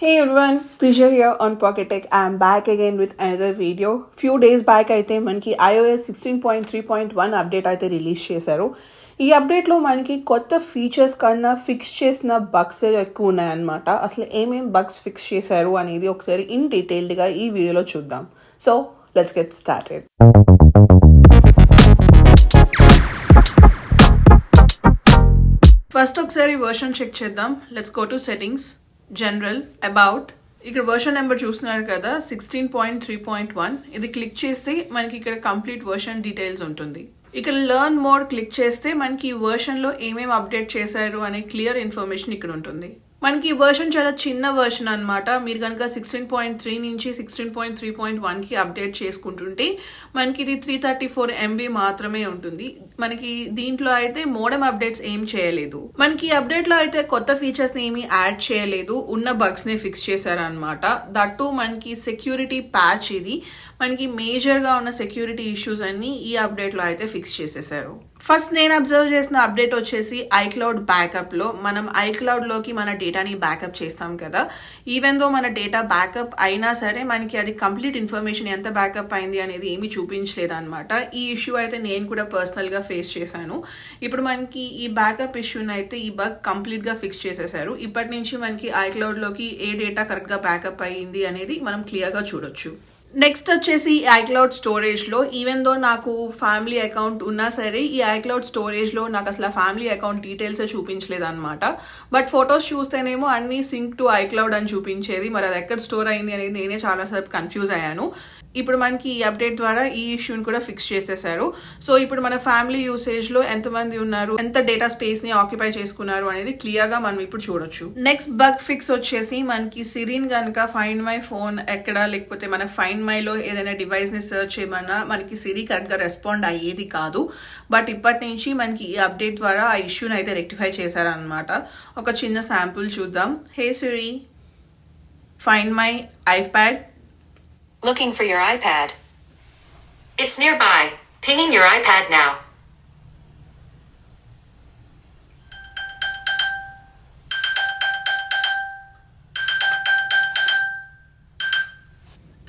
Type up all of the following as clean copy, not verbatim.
Hey everyone, Prisha here on PocketTech. I'm back again with another video. Few days back అయితే మనకి iOS 16.3.1 update అయితే release చేశారు. ఈ అప్డేట్లో మనకి కొత్త ఫీచర్స్ కన్నా ఫిక్స్ చేసిన బగ్స్ ఎక్కువ ఉన్నాయన్నమాట. అసలు ఏమేం బగ్స్ ఫిక్స్ చేశారు అనేది ఒకసారి ఇన్ డీటెయిల్డ్గా ఈ వీడియోలో చూద్దాం. So let's get started. First ఒకసారి వర్షన్ చెక్ చేద్దాం. Let's go to settings, general, about. ఇక్కడ వర్షన్ నెంబర్ చూస్తున్నారు కదా, 16.3.1. ఇది క్లిక్ చేస్తే మనకి ఇక్కడ కంప్లీట్ వర్షన్ డీటెయిల్స్ ఉంటుంది. ఇక్కడ లెర్న్ మోర్ క్లిక్ చేస్తే మనకి ఈ వర్షన్లో ఏమేమి అప్డేట్ చేశారు అనే క్లియర్ ఇన్ఫర్మేషన్ ఇక్కడ ఉంటుంది. మనకి ఈ వర్షన్ చాలా చిన్న వర్షన్ అనమాట. మీరు కనుక 16.3 నుంచి 16.3.1కి అప్డేట్ చేసుకుంటుంటే మనకి ఇది 334 MB మాత్రమే ఉంటుంది. మనకి దీంట్లో అయితే మోడెం అప్డేట్స్ ఏం చేయలేదు. మనకి అప్డేట్లో అయితే కొత్త ఫీచర్స్ని ఏమీ యాడ్ చేయలేదు, ఉన్న బగ్స్ని ఫిక్స్ చేశారనమాట. దట్టు మనకి సెక్యూరిటీ ప్యాచ్ ఇది. మనకి మేజర్గా ఉన్న సెక్యూరిటీ ఇష్యూస్ అన్ని ఈ అప్డేట్లో అయితే ఫిక్స్ చేసేసారు. ఫస్ట్ నేను అబ్జర్వ్ చేసిన అప్డేట్ వచ్చేసి ఐక్లౌడ్ బ్యాకప్లో. మనం ఐక్లౌడ్లోకి మన డేటాని బ్యాకప్ చేస్తాం కదా, ఈవెన్ దో మన డేటా బ్యాకప్ అయినా సరే మనకి అది కంప్లీట్ ఇన్ఫర్మేషన్ ఎంత బ్యాకప్ అయింది అనేది ఏమీ చూపించలేదు అనమాట. ఈ ఇష్యూ అయితే నేను కూడా పర్సనల్గా ఫేస్ చేశాను. ఇప్పుడు మనకి ఈ బ్యాకప్ ఇష్యూని అయితే ఈ బగ్ కంప్లీట్గా ఫిక్స్ చేసేసారు. ఇప్పటి నుంచి మనకి ఐక్లౌడ్లోకి ఏ డేటా కరెక్ట్గా బ్యాకప్ అయ్యింది అనేది మనం క్లియర్గా చూడొచ్చు. నెక్స్ట్ వచ్చేసి ఐక్లౌడ్ స్టోరేజ్లో, ఈవెన్ దో నాకు ఫ్యామిలీ అకౌంట్ ఉన్నా సరే ఈ ఐక్లౌడ్ స్టోరేజ్లో నాకు అసలు ఫ్యామిలీ అకౌంట్ డీటెయిల్స్ చూపించలేదు అనమాట. బట్ ఫొటోస్ చూస్తేనేమో అన్ని సింక్ టు ఐక్లౌడ్ అని చూపించేది. మరి అది ఎక్కడ స్టోర్ అయింది అనేది నేనే చాలాసేపు కన్ఫ్యూజ్ అయ్యాను. ఇప్పుడు మనకి ఈ అప్డేట్ ద్వారా ఈ ఇష్యూని కూడా ఫిక్స్ చేసేసారు. సో ఇప్పుడు మన ఫ్యామిలీ యూసేజ్లో ఎంతమంది ఉన్నారు, ఎంత డేటా స్పేస్ని ఆక్యుపై చేసుకున్నారు అనేది క్లియర్గా మనం ఇప్పుడు చూడొచ్చు. నెక్స్ట్ బగ్ ఫిక్స్ వచ్చేసి మనకి సిరీని కనుక ఫైండ్ మై ఫోన్ ఎక్కడ, లేకపోతే మన ఫైండ్ మైలో ఏదైనా డివైస్ని సెర్చ్ చేయమన్నా మనకి సిరీ కరెక్ట్గా రెస్పాండ్ అయ్యేది కాదు. బట్ ఇప్పటి నుంచి మనకి ఈ అప్డేట్ ద్వారా ఆ ఇష్యూని అయితే రెక్టిఫై చేశారనమాట. ఒక చిన్న శాంపుల్ చూద్దాం. Hey Siri, find my iPad. Looking for your iPad. It's nearby. Pinging your iPad now.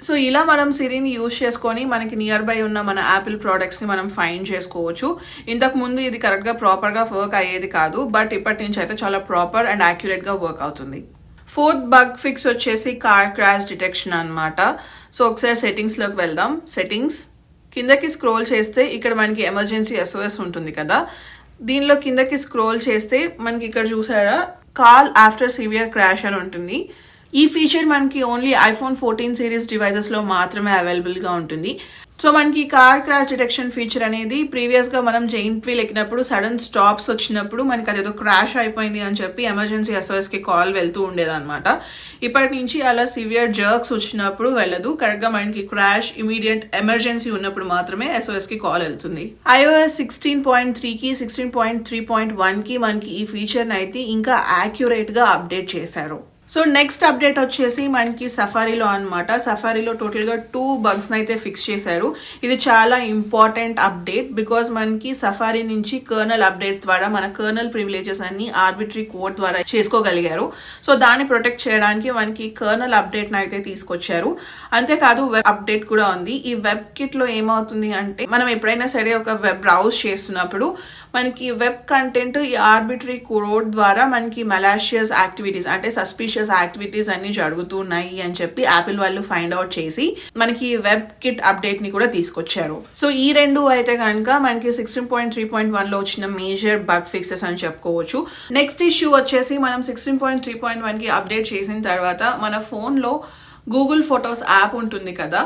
So ఇలా మనం సిరీని యూజ్ చేసుకొని మనకి నియర్ బై ఉన్న మన యాపిల్ ప్రోడక్ట్స్ని మనం ఫైండ్ చేసుకోవచ్చు. ఇంతకు ముందు ఇది కరెక్ట్గా ప్రాపర్గా వర్క్ అయ్యేది కాదు, బట్ ఇప్పటి నుంచి అయితే చాలా ప్రాపర్ అండ్ యాక్యురేట్గా వర్క్ అవుతుంది. ఫోర్త్ బగ్ ఫిక్స్ వచ్చేసి కార్ క్రాష్ డిటెక్షన్ అనమాట. సో ఒకసారి సెట్టింగ్స్లోకి వెళ్దాం. సెట్టింగ్స్ కిందకి స్క్రోల్ చేస్తే ఇక్కడ మనకి ఎమర్జెన్సీ SOS ఉంటుంది కదా, దీనిలో కిందకి స్క్రోల్ చేస్తే మనకి ఇక్కడ చూసారా కాల్ ఆఫ్టర్ సివియర్ క్రాష్ అని ఉంటుంది. ఈ ఫీచర్ మనకి ఓన్లీ iPhone 14 సిరీస్ డివైజెస్లో మాత్రమే అవైలబుల్గా ఉంటుంది. సో మనకి కార్ క్రాష్ డిటెక్షన్ ఫీచర్ అనేది ప్రీవియస్గా మనం జెయింట్ వీల్ ఎక్కినప్పుడు సడన్ స్టాప్స్ వచ్చినప్పుడు మనకి అదేదో క్రాష్ అయిపోయింది అని చెప్పి ఎమర్జెన్సీ SOSకి కాల్ వెళ్తూ ఉండేదన్నమాట. ఇప్పటి నుంచి అలా సివియర్ జర్క్స్ వచ్చినప్పుడు వెళ్ళదు. కరెక్ట్గా మనకి క్రాష్ ఇమీడియట్ ఎమర్జెన్సీ ఉన్నప్పుడు మాత్రమే SOSకి కాల్ వెళ్తుంది. iOS 16.3కి 16.3.1కి మనకి ఈ ఫీచర్ని అయితే ఇంకా యాక్యురేట్గా అప్డేట్ చేశారు. సో నెక్స్ట్ అప్డేట్ వచ్చేసి మనకి సఫారీలో అనమాట. సఫారీలో టోటల్గా 2 బగ్స్ని అయితే ఫిక్స్ చేశారు. ఇది చాలా ఇంపార్టెంట్ అప్డేట్ బికాజ్ మనకి సఫారీ నుంచి కర్నల్ అప్డేట్ ద్వారా మన కర్నల్ ప్రివిలేజెస్ అన్ని ఆర్బిటరీ కోడ్ ద్వారా చేసుకోగలిగారు. సో దాన్ని ప్రొటెక్ట్ చేయడానికి మనకి కర్నల్ అప్డేట్ని అయితే తీసుకొచ్చారు. అంతేకాదు వెబ్ అప్డేట్ కూడా ఉంది. ఈ వెబ్ కిట్లో ఏమవుతుంది అంటే మనం ఎప్పుడైనా సరే ఒక వెబ్ బ్రౌజ్ చేస్తున్నప్పుడు మనకి వెబ్ కంటెంట్ ఈ ఆర్బిటరీ కోడ్ ద్వారా మనకి మలాషియస్ యాక్టివిటీస్ అంటే సస్పిషియస్ యాక్టివిటీస్ అన్ని జరుగుతున్నాయి అని చెప్పి యాపిల్ వాళ్ళు ఫైండ్ అవుట్ చేసి మనకి వెబ్ కిట్ అప్డేట్ ని కూడా తీసుకొచ్చారు. సో ఈ రెండు అయితే కనుక మనకి 16.3.1లో వచ్చిన మేజర్ బగ్ ఫిక్సెస్ అని చెప్పుకోవచ్చు. నెక్స్ట్ ఇష్యూ వచ్చేసి మనం 16.3.1కి అప్డేట్ చేసిన తర్వాత మన ఫోన్లో గూగుల్ ఫొటోస్ యాప్ ఉంటుంది కదా,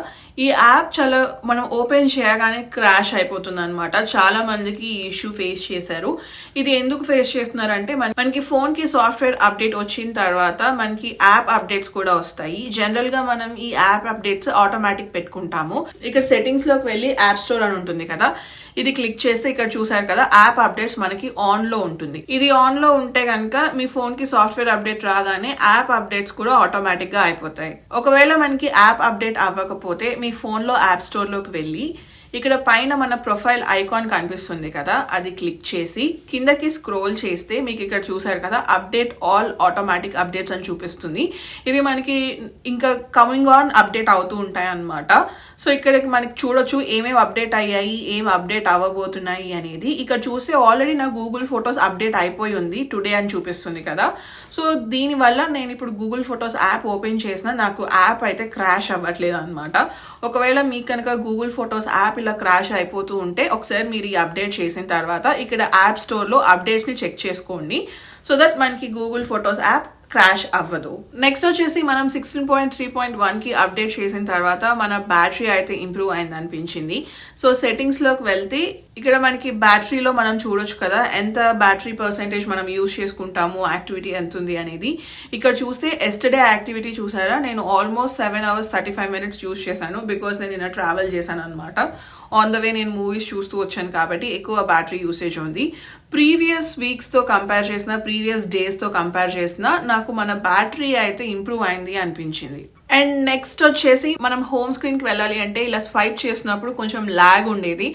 ఈ యాప్ చాలా మనం ఓపెన్ చేయగానే క్రాష్ అయిపోతుంది అనమాట. చాలా మందికి ఈ ఇష్యూ ఫేస్ చేశారు. ఇది ఎందుకు ఫేస్ చేస్తున్నారంటే మనకి ఫోన్కి సాఫ్ట్వేర్ అప్డేట్ వచ్చిన తర్వాత మనకి యాప్ అప్డేట్స్ కూడా వస్తాయి. జనరల్గా మనం ఈ యాప్ అప్డేట్స్ ఆటోమేటిక్ పెట్టుకుంటాము. ఇక్కడ సెట్టింగ్స్లోకి వెళ్ళి యాప్ స్టోర్ అని ఉంటుంది కదా, ఇది క్లిక్ చేస్తే ఇక్కడ చూసారు కదా యాప్ అప్డేట్స్ మనకి ఆన్లో ఉంటుంది. ఇది ఆన్లో ఉంటే కనుక మీ ఫోన్కి సాఫ్ట్వేర్ అప్డేట్ రాగానే యాప్ అప్డేట్స్ కూడా ఆటోమేటిక్గా అయిపోతాయి. ఒకవేళ మనకి యాప్ అప్డేట్ అవ్వకపోతే మీ ఫోన్లో యాప్ స్టోర్లోకి వెళ్ళి ఇక్కడ పైన మన ప్రొఫైల్ ఐకాన్ కనిపిస్తుంది కదా, అది క్లిక్ చేసి కిందకి స్క్రోల్ చేస్తే మీకు ఇక్కడ చూసారు కదా అప్డేట్ ఆల్ ఆటోమేటిక్ అప్డేట్స్ అని చూపిస్తుంది. ఇవి మనకి ఇంకా కమింగ్ ఆన్ అప్డేట్ అవుతూ ఉంటాయి అన్నమాట. సో ఇక్కడ మనకి చూడొచ్చు ఏమేమి అప్డేట్ అయ్యాయి, ఏం అప్డేట్ అవ్వబోతున్నాయి అనేది. ఇక్కడ చూస్తే ఆల్రెడీ నా గూగుల్ ఫొటోస్ అప్డేట్ అయిపోయి ఉంది టుడే అని చూపిస్తుంది కదా. సో దీనివల్ల నేను ఇప్పుడు గూగుల్ ఫొటోస్ యాప్ ఓపెన్ చేసినా నాకు యాప్ అయితే క్రాష్ అవ్వట్లేదు అనమాట. ఒకవేళ మీకు కనుక గూగుల్ ఫొటోస్ యాప్ ఇలా క్రాష్ అయిపోతూ ఉంటే ఒకసారి మీరు ఈ అప్డేట్ చేసిన తర్వాత ఇక్కడ యాప్ స్టోర్లో అప్డేట్స్ని చెక్ చేసుకోండి, సో దట్ మనకి గూగుల్ ఫొటోస్ యాప్ క్రాష్ అవ్వదు. నెక్స్ట్ వచ్చేసి మనం 16.3.1కి అప్డేట్ చేసిన తర్వాత మన బ్యాటరీ అయితే ఇంప్రూవ్ అయింది అనిపించింది. సో సెట్టింగ్స్లోకి వెళ్తే ఇక్కడ మనకి బ్యాటరీలో మనం చూడొచ్చు కదా ఎంత బ్యాటరీ పర్సెంటేజ్ మనం యూజ్ చేసుకుంటాము, యాక్టివిటీ ఎంత ఉంది అనేది. ఇక్కడ చూస్తే ఎస్టర్డే యాక్టివిటీ చూసారా, నేను ఆల్మోస్ట్ 7 hours 35 minutes యూజ్ చేశాను. బికాస్ నేను నిన్న ట్రావెల్ చేశాను అనమాట. ఆన్ ద వే నేను మూవీస్ చూస్తూ వచ్చాను కాబట్టి ఎక్కువ బ్యాటరీ యూసేజ్ ఉంది. ప్రీవియస్ వీక్స్తో కంపేర్ చేసిన, ప్రీవియస్ డేస్తో కంపేర్ చేసిన నాకు మన బ్యాటరీ అయితే ఇంప్రూవ్ అయింది అనిపించింది. అండ్ నెక్స్ట్ వచ్చేసి మనం హోమ్ స్క్రీన్కి వెళ్ళాలి అంటే ఇలా స్వైప్ చేసినప్పుడు కొంచెం ల్యాగ్ ఉండేది.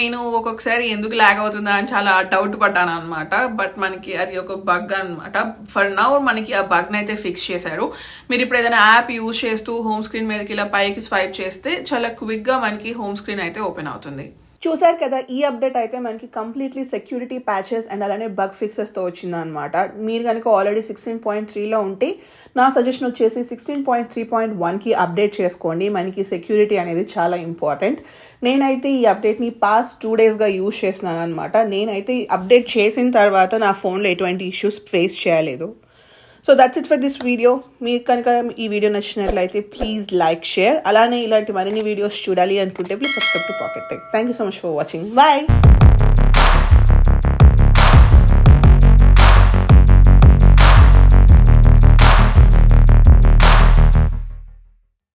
నేను ఒక్కొక్కసారి ఎందుకు ల్యాగ్ అవుతుందా అని చాలా డౌట్ పడ్డాను అనమాట. బట్ మనకి అది ఒక బగ్ అనమాట. ఫర్ నౌ మనకి ఆ బగ్ని అయితే ఫిక్స్ చేశారు. మీరు ఇప్పుడు ఏదైనా యాప్ యూజ్ చేస్తూ హోమ్ స్క్రీన్ మీదకి ఇలా పైకి స్వైప్ చేస్తే చాలా క్విక్గా మనకి హోమ్ స్క్రీన్ అయితే ఓపెన్ అవుతుంది. చూసారు కదా, ఈ అప్డేట్ అయితే మనకి కంప్లీట్లీ సెక్యూరిటీ ప్యాచెస్ అండ్ అలానే బగ్ ఫిక్సెస్తో వచ్చింది అనమాట. మీరు కనుక ఆల్రెడీ 16.3లో ఉంటే నా సజెషన్ వచ్చేసి 16.3.1కి అప్డేట్ చేసుకోండి. మనకి సెక్యూరిటీ అనేది చాలా ఇంపార్టెంట్. నేనైతే ఈ అప్డేట్ని పాస్ట్ 2 daysగా యూజ్ చేస్తున్నాను అనమాట. నేనైతే అప్డేట్ చేసిన తర్వాత నా ఫోన్లో ఎటువంటి ఇష్యూస్ ఫేస్ చేయలేదు. So that's it for this video. మీకు కనుక ఈ వీడియో నచ్చినట్లయితే ప్లీజ్ లైక్, షేర్. అలానే ఇలాంటి మరిన్ని వీడియోస్ చూడాలి అనుకుంటే please subscribe to PocketTech. Thank you so much for watching. Bye.